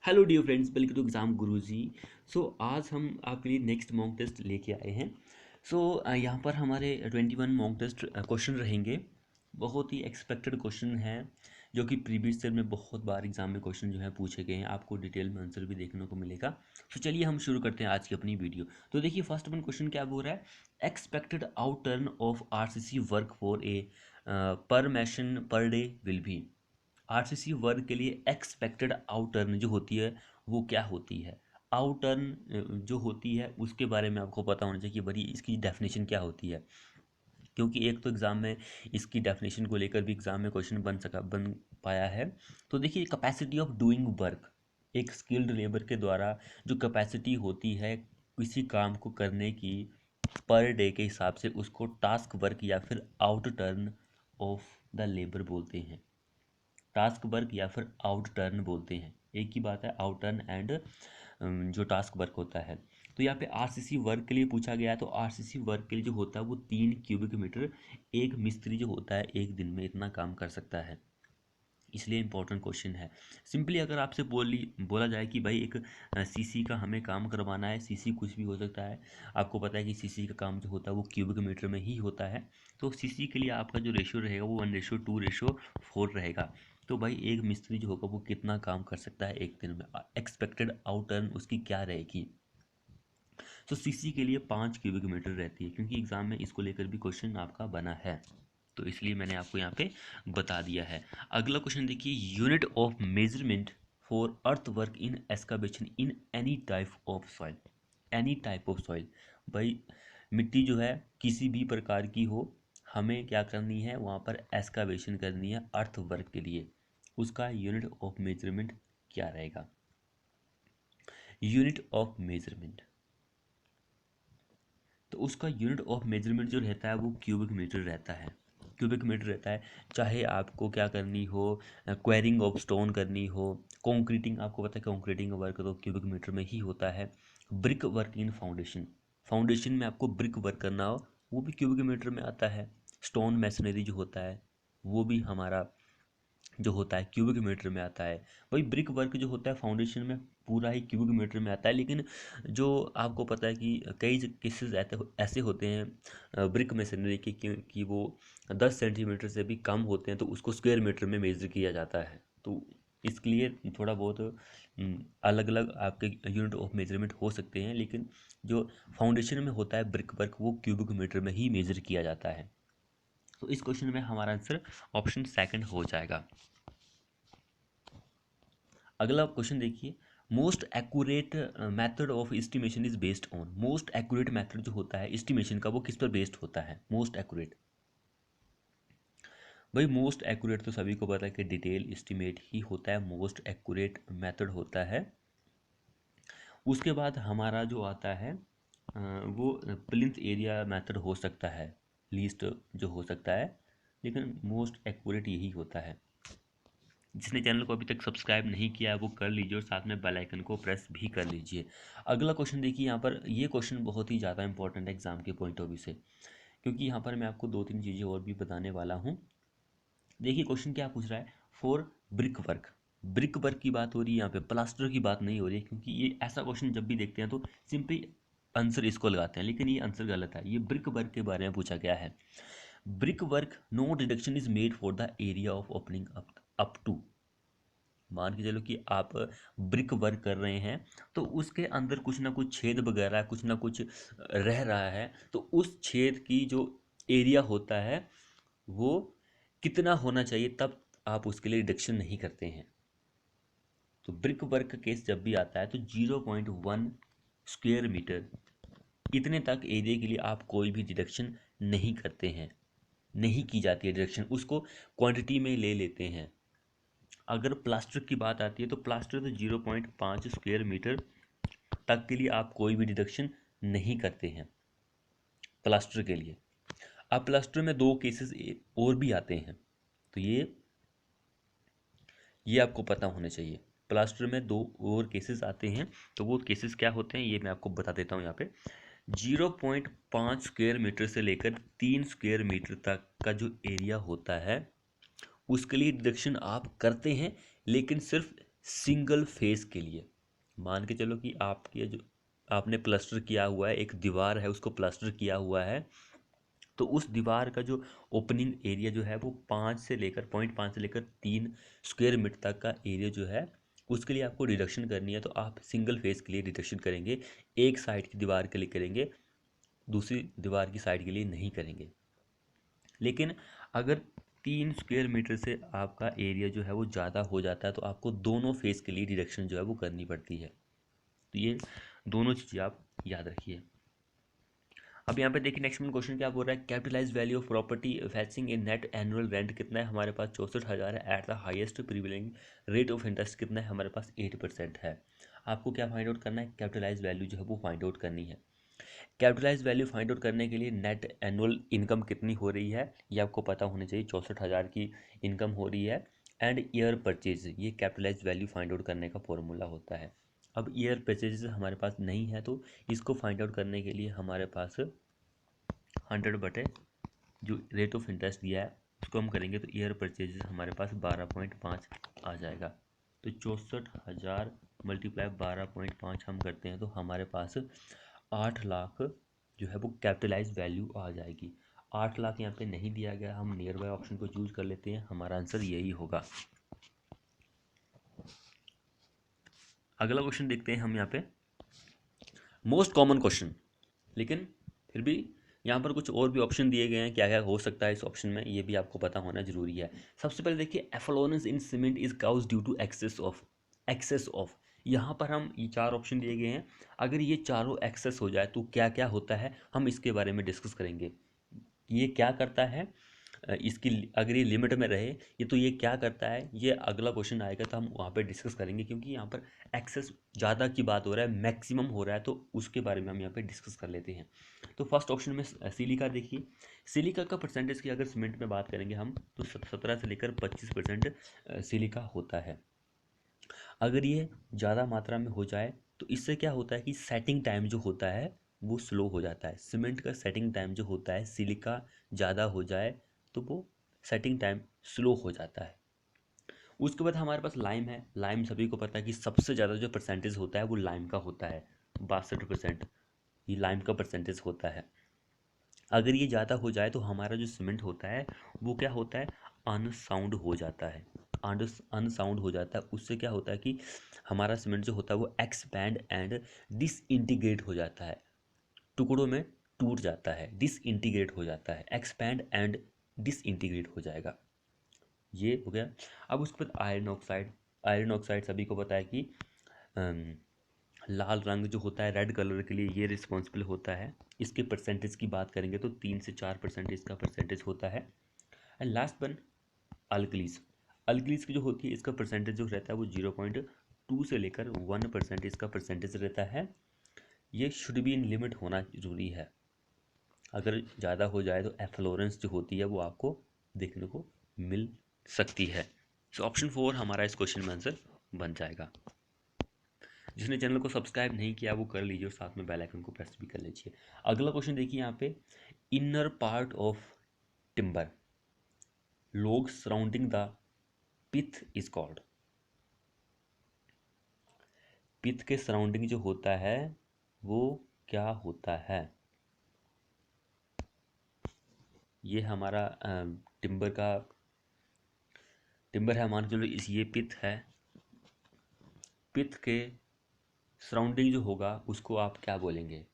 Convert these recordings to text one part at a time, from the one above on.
Hello dear friends, welcome to exam Guruji. आज हम आपके लिए नेक्स्ट मॉक टेस्ट लेके आए हैं। यहाँ पर हमारे 21 मॉक टेस्ट क्वेश्चन रहेंगे। बहुत ही एक्सपेक्टेड क्वेश्चन हैं जो कि प्रीवियस ईयर में बहुत बार एग्जाम में क्वेश्चन जो है पूछे गए हैं। आपको डिटेल में आंसर भी देखने को मिलेगा। चलिए हम शुरू करते हैं आज की अपनी वीडियो। तो देखिए फर्स्ट वन क्वेश्चन क्या बोल रहा है, expected outturn of RCC work for a per mason per day will be. RCC वर्ग के लिए एक्सपेक्टेड आउटर्न जो होती है वो क्या होती है। आउटर्न जो होती है उसके बारे में आपको पता होना चाहिए कि बड़ी इसकी डेफिनेशन क्या होती है, क्योंकि एक तो एग्ज़ाम में इसकी डेफिनेशन को लेकर भी एग्ज़ाम में क्वेश्चन बन पाया है। तो देखिए कैपेसिटी ऑफ डूइंग वर्क, एक स्किल्ड लेबर के द्वारा जो कैपेसिटी होती है किसी काम को करने की पर डे के हिसाब से, उसको टास्क वर्क या फिर out turn off the labour बोलते हैं। टास्क वर्क या फिर आउट टर्न बोलते हैं, एक ही बात है आउट टर्न एंड जो टास्क वर्क होता है। तो यहाँ पे आरसीसी वर्क के लिए पूछा गया है, तो आरसीसी वर्क के लिए जो होता है वो 3 क्यूबिक मीटर एक मिस्त्री जो होता है एक दिन में इतना काम कर सकता है, इसलिए इंपॉर्टेंट क्वेश्चन है। सिंपली अगर आपसे बोला जाए कि भाई एक सीसी का हमें काम करवाना है, सीसी कुछ भी हो सकता है, आपको पता है कि सीसी का काम जो होता है वो क्यूबिक मीटर में ही होता है। तो सीसी के लिए आपका जो रेशियो रहेगा वो 1:2:4 रहेगा। तो भाई एक मिस्त्री जो होगा वो कितना काम कर सकता है एक दिन में, एक्सपेक्टेड आउट टर्न उसकी क्या रहेगी। तो सीसी के लिए 5 क्यूबिक मीटर रहती है, क्योंकि एग्जाम में इसको लेकर भी क्वेश्चन आपका बना है, तो इसलिए मैंने आपको यहाँ पे बता दिया है। अगला क्वेश्चन देखिए, unit of measurement for earth work in excavation in any type of soil. Any type of soil, भाई मिट्टी जो है किसी भी प्रकार की हो, हमें क्या करनी है वहाँ पर एस्कावेशन करनी है अर्थ वर्क के लिए, उसका यूनिट ऑफ मेजरमेंट क्या रहेगा। यूनिट ऑफ मेजरमेंट, तो उसका यूनिट ऑफ मेजरमेंट जो रहता है वो क्यूबिक मीटर रहता है। क्यूबिक मीटर रहता है, चाहे आपको क्या करनी हो, क्वेरिंग ऑफ स्टोन करनी हो, कंक्रीटिंग, आपको पता है कंक्रीटिंग वर्क तो क्यूबिक मीटर में ही होता है। Brick work in foundation, foundation में आपको ब्रिक वर्क करना हो वो भी क्यूबिक मीटर में आता है। स्टोन मैसनरी जो होता है वो भी हमारा जो होता है क्यूबिक मीटर में आता है। वही ब्रिक वर्क जो होता है फाउंडेशन में पूरा ही क्यूबिक मीटर में आता है। लेकिन जो आपको पता है कि कई केसेस ऐसे होते हैं ब्रिक मशीनरी के कि वो 10 सेंटीमीटर से भी कम होते हैं, तो उसको स्क्वायर मीटर में मेजर किया जाता है। तो इसके लिए थोड़ा बहुत अलग अलग आपके यूनिट ऑफ मेजरमेंट हो सकते हैं, लेकिन जो फाउंडेशन में होता है ब्रिक वर्क वो क्यूबिक मीटर में ही मेजर किया जाता है। तो इस क्वेश्चन में हमारा आंसर ऑप्शन सेकंड हो जाएगा। अगला क्वेश्चन देखिए, most accurate method of estimation is based on. Most accurate method जो होता है एस्टिमेशन का वो किस पर बेस्ड होता है, मोस्ट एक्यूरेट। भाई मोस्ट एक्यूरेट तो सभी को पता है कि डिटेल एस्टिमेट ही होता है, मोस्ट एक्यूरेट मेथड होता है। उसके बाद हमारा जो आता है वो प्लिंथ एरिया मेथड हो सकता है, लीस्ट जो हो सकता है, लेकिन मोस्ट एक्यूरेट यही होता है। जिसने चैनल को अभी तक सब्सक्राइब नहीं किया है वो कर लीजिए और साथ में बेल आइकन को प्रेस भी कर लीजिए। अगला क्वेश्चन देखिए, यहाँ पर ये क्वेश्चन बहुत ही ज़्यादा इंपॉर्टेंट है एग्जाम के पॉइंट ऑफ व्यू से, क्योंकि यहाँ पर मैं आपको 2-3 चीज़ें और भी बताने वाला हूँ। देखिए क्वेश्चन क्या पूछ रहा है, for brick work. Brick work की बात हो रही है यहाँ पे, प्लास्टर की बात नहीं हो रही है, क्योंकि ये ऐसा क्वेश्चन जब भी देखते हैं तो सिंपली आंसर इसको लगाते हैं, लेकिन ये आंसर गलत है। ये ब्रिक वर्क के बारे में पूछा गया है। Brick work no deduction is made for the area of opening up to. मान के चलो कि आप ब्रिक वर्क कर रहे हैं, तो उसके अंदर कुछ ना कुछ छेद वगैरह कुछ ना कुछ रह रहा है, तो उस छेद की जो एरिया होता है वो कितना होना चाहिए, तब आप उसके लिए डिडक्शन नहीं करते हैं। तो ब्रिक वर्क केस जब भी आता है तो 0.1 स्क्वेयर मीटर इतने तक एरिया के लिए आप कोई भी डिडक्शन नहीं करते हैं, नहीं की जाती है डिडक्शन, उसको क्वांटिटी में ले लेते हैं। अगर प्लास्टर की बात आती है तो प्लास्टर तो 0.5 स्क्वेयर मीटर तक के लिए आप कोई भी डिडक्शन नहीं करते हैं प्लास्टर के लिए। अब प्लास्टर में 2 केसेस और भी आते हैं, तो ये आपको पता होना चाहिए। प्लास्टर में 2 और केसेस आते हैं, तो वो केसेस क्या होते हैं ये मैं आपको बता देता हूँ यहाँ पे। 0.5 स्क्वेयर मीटर से लेकर 3 स्क्वेयर मीटर तक का जो एरिया होता है उसके लिए डिडक्शन आप करते हैं, लेकिन सिर्फ सिंगल फेस के लिए। मान के चलो कि आपके जो आपने प्लास्टर किया हुआ है, एक दीवार है उसको प्लास्टर किया हुआ है, तो उस दीवार का जो ओपनिंग एरिया जो है वो 5 से लेकर 3 स्क्वायर मीटर तक का एरिया जो है उसके लिए आपको डिडक्शन करनी है। तो आप सिंगल फेस के लिए डिडक्शन करेंगे, एक साइड की दीवार के लिए करेंगे, दूसरी दीवार की साइड के लिए नहीं करेंगे। लेकिन अगर 3 स्क्वायर मीटर से आपका एरिया जो है वो ज़्यादा हो जाता है तो आपको दोनों फेस के लिए डिडक्शन जो है वो करनी पड़ती है। तो ये दोनों चीज़ें आप याद रखिए। अब यहाँ पे देखिए नेक्स्ट में क्वेश्चन क्या बोल रहा है, capitalise value of property fetching in net annual rent कितना है, हमारे पास 64,000 है। At the highest prevailing rate of interest कितना है, हमारे पास 8% है। आपको क्या फाइंड आउट करना है, कैपिटलाइज वैल्यू जो है वो फाइंड आउट करनी है। कैपिटलाइज वैल्यू फाइंड आउट करने के लिए नेट एनुअल इनकम कितनी हो रही है ये आपको पता होनी चाहिए, 64,000 की इनकम हो रही है। एंड ईयर परचेज, ये कैपिटलाइज वैल्यू फाइंड आउट करने का फॉर्मूला होता है। अब ईयर परचेज हमारे पास नहीं है तो इसको फाइंड आउट करने के लिए हमारे पास 100 बटे जो रेट ऑफ इंटरेस्ट दिया है उसको हम करेंगे तो ईयर परचेज हमारे पास 12.5 आ जाएगा। तो 64,000 मल्टीप्लाई 12.5 हम करते हैं तो हमारे पास 8 लाख जो है वो कैपिटलाइज वैल्यू आ जाएगी। 8 लाख यहाँ पे नहीं दिया गया, हम नियर बाय ऑप्शन को चूज कर लेते हैं, हमारा आंसर यही होगा। अगला क्वेश्चन देखते हैं हम यहाँ पे, मोस्ट कॉमन क्वेश्चन, लेकिन फिर भी यहाँ पर कुछ और भी ऑप्शन दिए गए हैं, क्या क्या हो सकता है इस ऑप्शन में ये भी आपको पता होना जरूरी है। सबसे पहले देखिए, efflorescence in cement is cause due to excess of. यहाँ पर हम ये 4 ऑप्शन दिए गए हैं, अगर ये चारों एक्सेस हो जाए तो क्या क्या होता है हम इसके बारे में डिस्कस करेंगे। ये क्या करता है, इसकी अगर ये लिमिट में रहे ये तो ये क्या करता है, ये अगला क्वेश्चन आएगा तो हम वहाँ पे डिस्कस करेंगे, क्योंकि यहाँ पर एक्सेस ज़्यादा की बात हो रहा है, मैक्सिमम हो रहा है, तो उसके बारे में हम यहाँ पे डिस्कस कर लेते हैं। तो फर्स्ट ऑप्शन में सिलिका देखिए, सिलिका का परसेंटेज की अगर सीमेंट में बात करेंगे हम तो 17 से लेकर 25% सिलिका होता है। अगर ये ज़्यादा मात्रा में हो जाए तो इससे क्या होता है कि सेटिंग टाइम जो होता है वो स्लो हो जाता है। सीमेंट का सेटिंग टाइम जो होता है, सिलिका ज़्यादा हो जाए तो वो सेटिंग टाइम स्लो हो जाता है। उसके बाद हमारे पास लाइम है। लाइम सभी को पता है कि सबसे ज़्यादा जो परसेंटेज होता है वो लाइम का होता है, 62% ये लाइम का परसेंटेज होता है। अगर ये ज़्यादा हो जाए तो हमारा जो सीमेंट होता है वो क्या होता है, अनसाउंड हो जाता है। अनसाउंड हो जाता है, उससे क्या होता है कि हमारा सीमेंट जो होता है वो एक्सपैंड एंड डिसइंटीग्रेट हो जाता है, टुकड़ों में टूट जाता है, डिसइंटीग्रेट हो जाता है, एक्सपैंड एंड डिसइंटीग्रेट हो जाएगा। ये हो गया। अब उसके बाद आयरन ऑक्साइड, आयरन ऑक्साइड सभी को पता है कि अम, लाल रंग जो होता है रेड कलर के लिए ये रिस्पॉन्सिबल होता है। इसके परसेंटेज की बात करेंगे तो 3 से 4% इसका परसेंटेज होता है। And last one alkalis, alkalis की जो होती है इसका परसेंटेज जो रहता है वो 0.2 से लेकर 1% इसका परसेंटेज रहता है। ये शुड बी इन लिमिट होना जरूरी है, अगर ज़्यादा हो जाए तो एफ्लोरेंस जो होती है वो आपको देखने को मिल सकती है। सो ऑप्शन 4 हमारा इस क्वेश्चन में आंसर बन जाएगा। जिसने चैनल को सब्सक्राइब नहीं किया वो कर लीजिए और साथ में बेल आइकन को प्रेस भी कर लीजिए। अगला क्वेश्चन देखिए यहाँ पे, inner part of timber log surrounding the pith is called. Pith के सराउंडिंग जो होता है वो क्या होता है, ये हमारा टिम्बर है, मान के चलो इस ये पिथ है, पिथ के सराउंडिंग जो होगा उसको आप क्या बोलेंगे।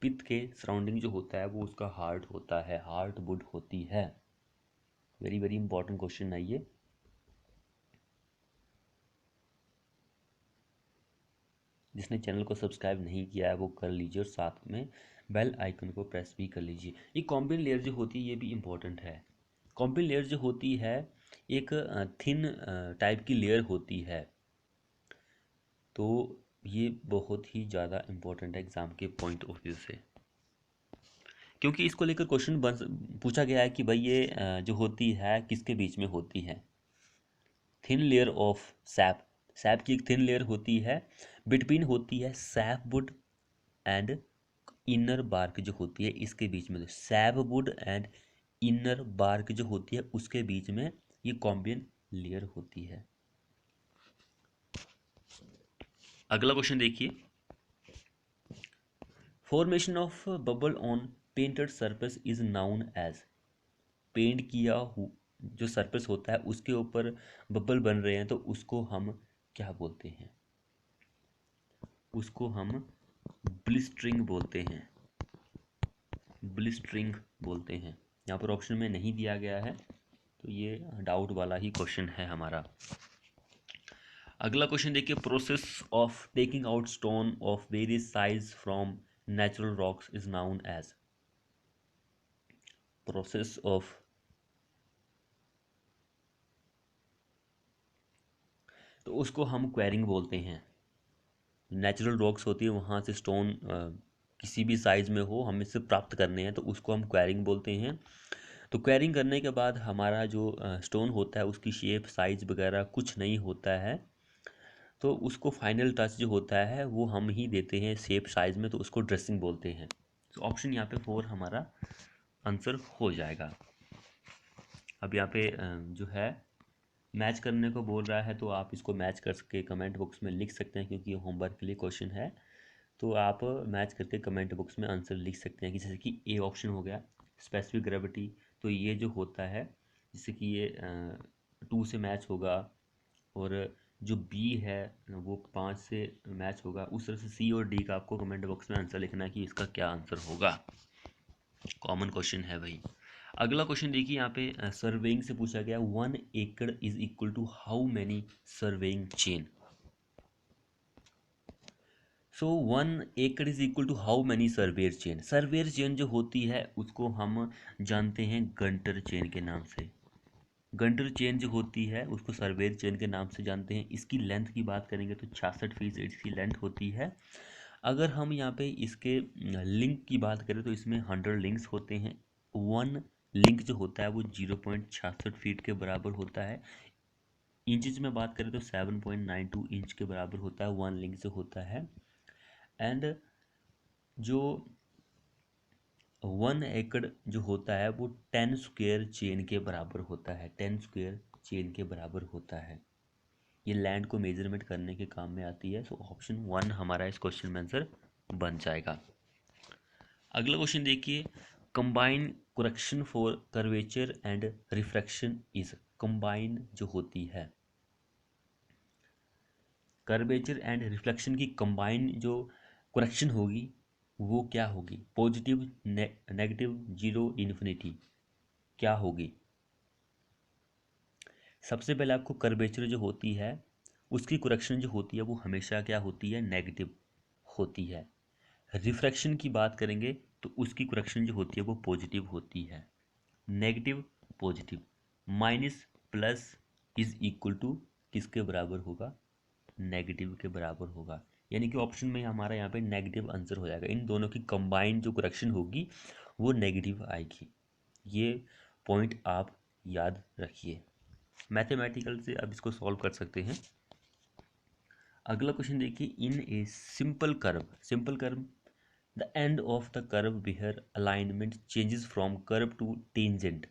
पिथ के सराउंडिंग जो होता है वो उसका हार्ट होता है, हार्ट वुड होती है। वेरी वेरी इंपॉर्टेंट क्वेश्चन है ये। जिसने चैनल को सब्सक्राइब नहीं किया है वो कर लीजिए और साथ में बेल आइकन को प्रेस भी कर लीजिए। ये कॉम्बिन लेयर जो होती है ये भी इम्पोर्टेंट है। कॉम्बिन लेयर जो होती है एक थिन टाइप की लेयर होती है, तो ये बहुत ही ज़्यादा इम्पोर्टेंट है एग्ज़ाम के पॉइंट ऑफ व्यू से, क्योंकि इसको लेकर क्वेश्चन पूछा गया है कि भाई ये जो होती है किसके बीच में होती है। Thin layer of sap, sap की एक थिन लेयर होती है, बिटवीन होती है sap wood and inner bark जो होती है इसके बीच में, sap wood and inner bark जो होती है उसके बीच में ये कॉम्बिन लेयर होती है। अगला क्वेश्चन देखिए, formation of bubble on painted surface is known as. Paint किया जो सरफेस होता है उसके ऊपर बबल बन रहे हैं तो उसको हम क्या बोलते हैं? उसको हम ब्लिस्टरिंग बोलते हैं, ब्लिस्टरिंग बोलते हैं। यहाँ पर ऑप्शन में नहीं दिया गया है तो ये डाउट वाला ही क्वेश्चन है हमारा। अगला क्वेश्चन देखिए, process of taking out stone of various size from natural rocks is known as. Process of, तो उसको हम क्वेरिंग बोलते हैं। नेचुरल रॉक्स होती है, वहाँ से स्टोन किसी भी साइज़ में हो हमें से प्राप्त करने हैं तो उसको हम क्वेरिंग बोलते हैं। तो क्वेरिंग करने के बाद हमारा जो स्टोन होता है उसकी शेप साइज वगैरह कुछ नहीं होता है, तो उसको फाइनल टच जो होता है वो हम ही देते हैं शेप साइज में, तो उसको ड्रेसिंग बोलते हैं। तो ऑप्शन यहाँ पे 4 हमारा आंसर हो जाएगा। अब यहाँ पे जो है मैच करने को बोल रहा है तो आप इसको मैच करके कमेंट बॉक्स में लिख सकते हैं, क्योंकि ये होमवर्क के लिए क्वेश्चन है। तो आप मैच करके कमेंट बॉक्स में आंसर लिख सकते हैं कि जैसे कि ए ऑप्शन हो गया स्पेसिफिक ग्रेविटी, तो ये जो होता है जैसे कि ये 2 से मैच होगा, और जो बी है वो 5 से मैच होगा। उस तरह से सी और डी का आपको कमेंट बॉक्स में आंसर लिखना है कि इसका क्या आंसर होगा। कॉमन क्वेश्चन है भाई। अगला क्वेश्चन देखिए, यहाँ पे सर्वेइंग से पूछा गया 1 acre is equal to how many surveying chain. So 1 acre is equal to how many surveyor chain. Surveyor chain जो होती है उसको हम जानते हैं गंटर चेन के नाम से। गंटर चेन जो होती है उसको सर्वेयर चेन के नाम से जानते हैं। इसकी लेंथ की बात करेंगे तो 66 फीट इसकी लेंथ होती है। अगर हम यहाँ पे इसके लिंक की बात करें तो इसमें 100 लिंक्स होते हैं। 1 लिंक जो होता है वो 0.66 फीट के बराबर होता है। इंचज में बात करें तो 7.92 इंच के बराबर होता है 1 लिंक जो होता है। एंड जो 1 एकड़ जो होता है वो 10 स्क्वायर चेन के बराबर होता है, 10 स्क्वायर चेन के बराबर होता है। ये लैंड को मेजरमेंट करने के काम में आती है। सो ऑप्शन 1 हमारा इस क्वेश्चन में आंसर बन जाएगा। अगला क्वेश्चन देखिए, combine correction for curvature and refraction is. Combine जो होती है कर्वेचर एंड रिफ्लेक्शन की कंबाइन जो करेक्शन होगी वो क्या होगी? पॉजिटिव, नेगेटिव, जीरो, इन्फिनिटी, क्या होगी? सबसे पहले आपको कर्वेचर जो होती है उसकी करेक्शन जो होती है वो हमेशा क्या होती है? नेगेटिव होती है। रिफ्रैक्शन की बात करेंगे तो उसकी करेक्शन जो होती है वो पॉजिटिव होती है। Negative, positive, minus plus is equal to किसके बराबर होगा? नेगेटिव के बराबर होगा। यानी कि ऑप्शन में हमारा यहाँ पे नेगेटिव आंसर हो जाएगा। इन दोनों की कंबाइंड जो करेक्शन होगी वो नेगेटिव आएगी। ये पॉइंट आप याद रखिए। मैथमेटिकल से अब इसको सॉल्व कर सकते हैं। अगला क्वेश्चन देखिए, in a simple curve, simple curve the end of the curve where alignment changes from curve to tangent,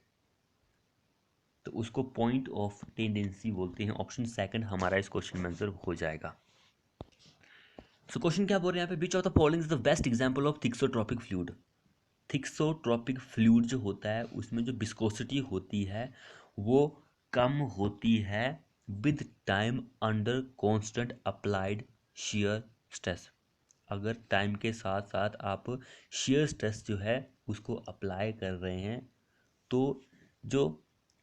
तो उसको पॉइंट ऑफ टेंडेंसी बोलते हैं। ऑप्शन सेकंड हमारा इस क्वेश्चन में आंसर हो जाएगा। सो क्वेश्चन क्या बोल रहे हैं यहाँ पे, विच of the following is the best example of thixotropic fluid. Thixotropic fluid जो होता है उसमें जो विस्कोसिटी होती है वो कम होती है with time under constant applied shear stress. अगर टाइम के साथ साथ आप शियर स्ट्रेस जो है उसको अप्लाई कर रहे हैं तो जो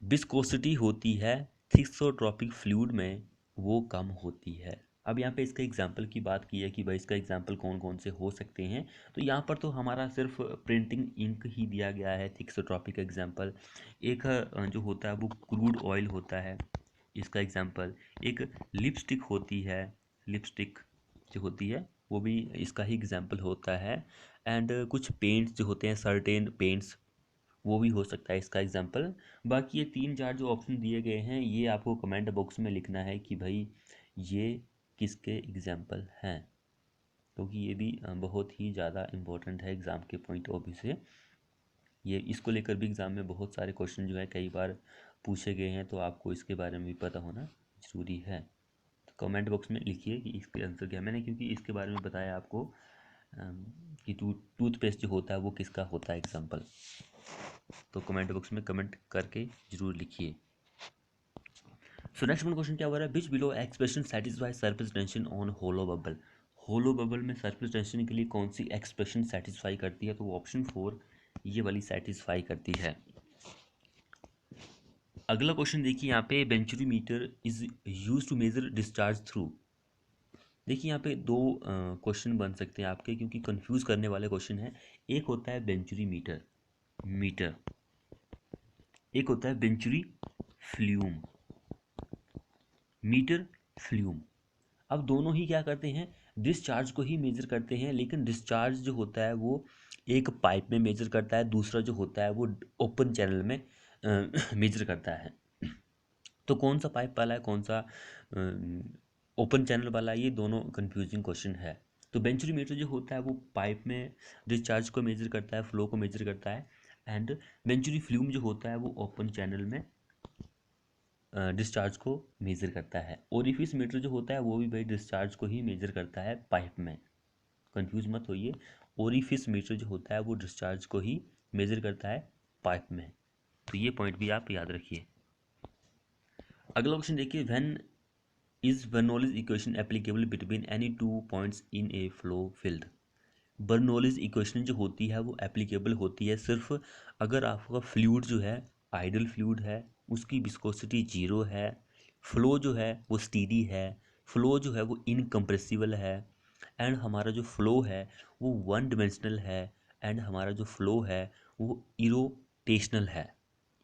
विस्कोसिटी होती है थिक्सोट्रॉपिक फ्लूइड में वो कम होती है। अब यहाँ पे इसका एग्जाम्पल की बात की है कि भाई इसका एग्जाम्पल कौन कौन से हो सकते हैं, तो यहाँ पर तो हमारा सिर्फ प्रिंटिंग इंक ही दिया गया है थिक्सोट्रॉपिक एग्जाम्पल। एक जो होता है वो क्रूड ऑयल होता है इसका एग्जाम्पल। एक लिपस्टिक होती है, लिपस्टिक जो होती है वो भी इसका ही एग्जाम्पल होता है। एंड कुछ पेंट्स जो होते हैं सर्टेन पेंट्स वो भी हो सकता है इसका एग्जाम्पल। बाकी ये 3-4 जो ऑप्शन दिए गए हैं ये आपको कमेंट बॉक्स में लिखना है कि भाई ये किसके एग्जाम्पल हैं, क्योंकि ये भी बहुत ही ज़्यादा इम्पोर्टेंट है एग्ज़ाम के पॉइंट ऑफ व्यू से। ये इसको लेकर भी एग्ज़ाम में बहुत सारे क्वेश्चन जो है कई बार पूछे गए हैं, तो आपको इसके बारे में भी पता होना ज़रूरी है। कमेंट बॉक्स में लिखिए कि इसके आंसर क्या है। मैंने क्योंकि इसके बारे में बताया आपको कि टूथपेस्ट जो होता है वो किसका होता है एग्जाम्पल, तो कमेंट बॉक्स में कमेंट करके जरूर लिखिए। सो नेक्स्ट वन क्वेश्चन क्या हो रहा है, which below expression satisfy surface tension on hollow bubble. Hollow bubble में सरफेस टेंशन के लिए कौन सी एक्सप्रेशन सेटिस्फाई करती है, तो वो ऑप्शन 4 ये वाली सेटिस्फाई करती है। अगला क्वेश्चन देखिए यहाँ पे, venturimeter is use to measure discharge through. देखिए यहाँ पे दो क्वेश्चन बन सकते हैं आपके, क्योंकि कंफ्यूज करने वाले क्वेश्चन है। एक होता है बेंचुरीमीटर मीटर, एक होता है बेंचुरी फ्लूम मीटर फ्लूम। अब दोनों ही क्या करते हैं, डिस्चार्ज को ही मेजर करते हैं, लेकिन डिस्चार्ज जो होता है वो एक पाइप में मेजर करता है, दूसरा जो होता है वो ओपन चैनल में मेजर करता है। तो कौन सा पाइप वाला है, कौन सा ओपन चैनल वाला है, ये दोनों कंफ्यूजिंग क्वेश्चन है। तो बेंचुरीमीटर जो होता है वो पाइप में डिस्चार्ज को मेजर करता है, फ्लो को मेजर करता है, एंड बेंचुरी फ्लूम जो होता है वो ओपन चैनल में डिस्चार्ज को मेजर करता है। ओरिफिस मीटर जो होता है वो भी भाई डिस्चार्ज को ही मेजर करता है पाइप में, कंफ्यूज मत होइए। ओरिफिस मीटर जो होता है वो डिस्चार्ज को ही मेजर करता है पाइप में, तो ये पॉइंट भी आप याद रखिए। अगला क्वेश्चन देखिए, when is Bernoulli's equation applicable between any two points in A flow field. Bernoulli's equation जो होती है वो एप्लीकेबल होती है सिर्फ अगर आपका फ्लूइड जो है आइडल फ्लूइड है, उसकी विस्कोसिटी 0 है, फ्लो जो है वो स्टीडी है, फ्लो जो है वो इनकम्प्रेसिबल है, एंड हमारा जो फ्लो है वो वन डिमेंशनल है, एंड हमारा जो फ्लो है वो इरोटेशनल है।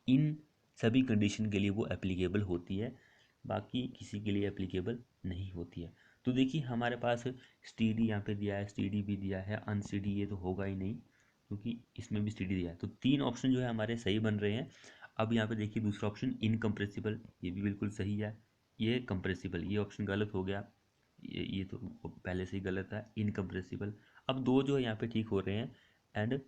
इन सभी कंडीशन के लिए वो एप्लीकेबल होती है, बाकी किसी के लिए एप्लीकेबल नहीं होती है। तो देखिए हमारे पास स्टीडी यहाँ पे दिया है, स्टीडी भी दिया है, अनस्टीडी ये तो होगा ही नहीं क्योंकि इसमें भी स्टीडी दिया है, तो तीन ऑप्शन जो है हमारे सही बन रहे हैं। अब यहाँ पे देखिए दूसरा ऑप्शन इनकम्प्रेसिबल, ये भी बिल्कुल सही है। ये कंप्रेसिबल, ये ऑप्शन गलत हो गया, ये तो पहले से ही गलत है, इनकम्प्रेसिबल। अब दो जो है यहाँ पे ठीक हो रहे हैं, एंड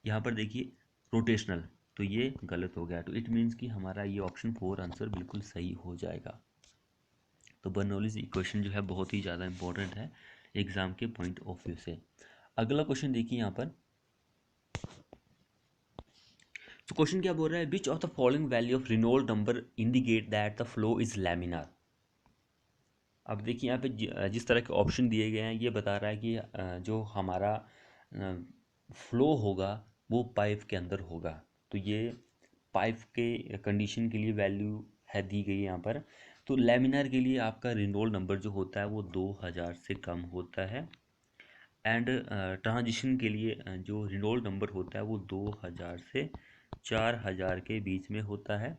यहाँ पर देखिए रोटेशनल, तो ये गलत हो गया, तो इट मीन्स कि हमारा ये ऑप्शन 4 आंसर बिल्कुल सही हो जाएगा। तो बर्नौलीज इक्वेशन जो है बहुत ही ज़्यादा इंपॉर्टेंट है एग्जाम के पॉइंट ऑफ व्यू से। अगला क्वेश्चन देखिए यहाँ पर, तो क्वेश्चन क्या बोल रहा है, which of the following value of Reynold number indicate that the flow is laminar. अब देखिए यहाँ पे जिस तरह के ऑप्शन दिए गए हैं ये बता रहा है कि जो हमारा फ्लो होगा वो पाइप के अंदर होगा, तो ये पाइप के कंडीशन के लिए वैल्यू है दी गई है यहाँ पर। तो लैमिनार के लिए आपका रेनॉल्ड नंबर जो होता है वो 2000 से कम होता है, एंड ट्रांजिशन के लिए जो रेनॉल्ड नंबर होता है वो 2000 से 4000 के बीच में होता है।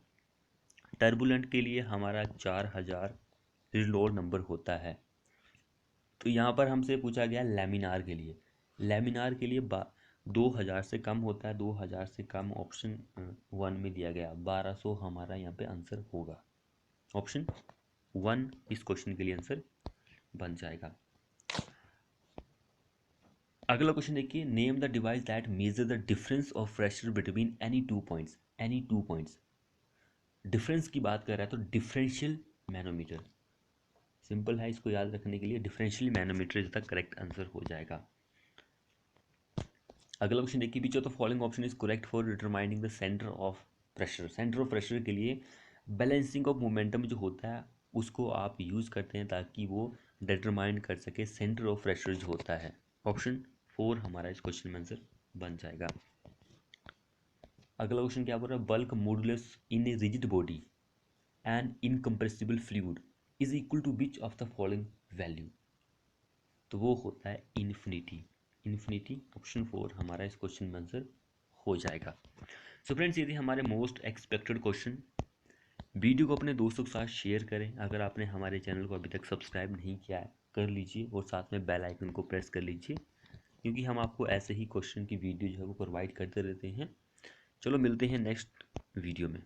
टर्बुलेंट के लिए हमारा 4000 रेनॉल्ड नंबर होता है। तो यहाँ पर हमसे पूछा गया लैमिनार के लिए, लैमिनार के लिए 2000 से कम होता है, 2000 से कम ऑप्शन 1 में दिया गया, 1200 हमारा यहाँ पे आंसर होगा, ऑप्शन 1 इस क्वेश्चन के लिए आंसर बन जाएगा। अगला क्वेश्चन देखिए, name the device that measure the difference of pressure between any two points, any two points. Difference की बात कर रहा है तो डिफरेंशियल मैनोमीटर, सिंपल है, इसको याद रखने के लिए differential manometer is the correct answer हो जाएगा। अगला क्वेश्चन देखिए, विच of the following option is correct for determining the centre of pressure. Centre of pressure के लिए बैलेंसिंग ऑफ मोमेंटम जो होता है उसको आप यूज़ करते हैं ताकि वो डिटरमाइन कर सके सेंटर ऑफ प्रेशर जो होता है, ऑप्शन 4 हमारा इस क्वेश्चन में आंसर बन जाएगा। अगला क्वेश्चन क्या बोल रहा है, bulk modulus in a rigid body and incompressible fluid is equal to which of the following value. तो वो होता है इन्फिनिटी, इन्फिनिटी ऑप्शन 4 हमारा इस क्वेश्चन में आंसर हो जाएगा। सो फ्रेंड्स ये थे हमारे मोस्ट एक्सपेक्टेड क्वेश्चन। वीडियो को अपने दोस्तों के साथ शेयर करें, अगर आपने हमारे चैनल को अभी तक सब्सक्राइब नहीं किया है कर लीजिए, और साथ में बेल आइकन को प्रेस कर लीजिए, क्योंकि हम आपको ऐसे ही क्वेश्चन की वीडियो जो है वो प्रोवाइड करते रहते हैं। चलो मिलते हैं नेक्स्ट वीडियो में।